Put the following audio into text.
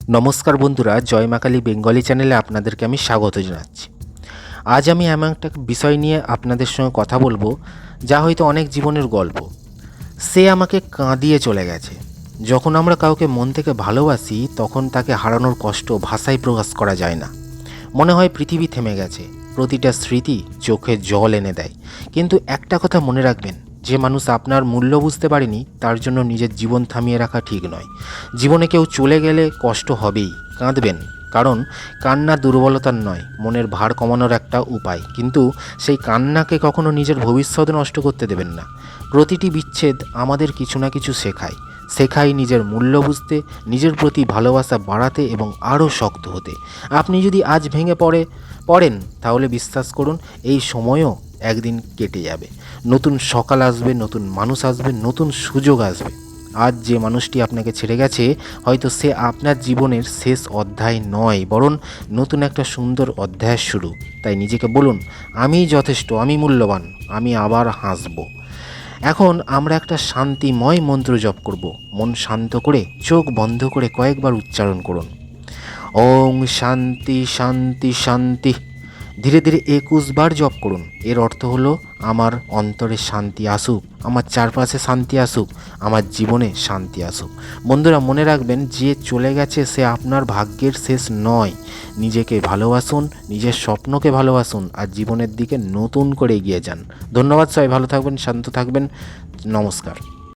নমস্কার বন্ধুরা, জয় মা কালী বেঙ্গলি চ্যানেলে আপনাদেরকে আমি স্বাগত জানাচ্ছি। আজ আমি এমন একটা বিষয় নিয়ে আপনাদের সঙ্গে কথা বলবো, যা হয়তো অনেক জীবনের গল্প। সে আমাকে কাঁদিয়ে চলে গেছে। যখন আমরা কাউকে মন থেকে ভালোবাসি, তখন তাকে হারানোর কষ্ট ভাষায় প্রকাশ করা যায় না। মনে হয় পৃথিবী থেমে গেছে, প্রতিটা স্মৃতি চোখে জল এনে দেয়। কিন্তু একটা কথা মনে রাখবেন, যে মানুষ আপনার মূল্য বুঝতে পারেনি, তার জন্য নিজের জীবন থামিয়ে রাখা ঠিক নয়। জীবনে কেউ চলে গেলে কষ্ট হবেই, কাঁদবেন, কারণ কান্না দুর্বলতার নয়, মনের ভার কমানোর একটা উপায়। কিন্তু সেই কান্নাকে কখনো নিজের ভবিষ্যৎ নষ্ট করতে দেবেন না। প্রতিটি বিচ্ছেদ আমাদের কিছু না কিছু শেখায় নিজের মূল্য বুঝতে, নিজের প্রতি ভালোবাসা বাড়াতে এবং আরও শক্ত হতে। আপনি যদি আজ ভেঙে পড়েন, তাহলে বিশ্বাস করুন, এই সময়ও একদিন কেটে যাবে। নতুন সকাল আসবে, নতুন মানুষ আসবে, নতুন সুযোগ আসবে। আজ যে মানুষটি আপনাকে ছেড়ে গেছে, হয়তো সে আপনার জীবনের শেষ অধ্যায় নয়, বরং নতুন একটা সুন্দর অধ্যায়ের শুরু। তাই নিজেকে বলুন, আমি যথেষ্ট, আমি মূল্যবান, আমি আবার হাসব। এখন আমরা একটা শান্তিময় মন্ত্র জপ করব। মন শান্ত করে চোখ বন্ধ করে কয়েকবার উচ্চারণ করুন, ওং শান্তি শান্তি শান্তি। ধীরে ধীরে 21 বার জপ করুন। এর অর্থ হলো, আমার অন্তরে শান্তি আসুক, আমার চারপাশে শান্তি আসুক, আমার জীবনে শান্তি আসুক। বন্ধুরা, মনে রাখবেন, যে চলে গেছে সে আপনার ভাগ্যের শেষ নয়। নিজেকে ভালোবাসুন, নিজের স্বপ্নকে ভালোবাসুন, আর জীবনের দিকে নতুন করে এগিয়ে যান। ধন্যবাদ, সবাই ভালো থাকবেন, শান্ত থাকবেন। নমস্কার।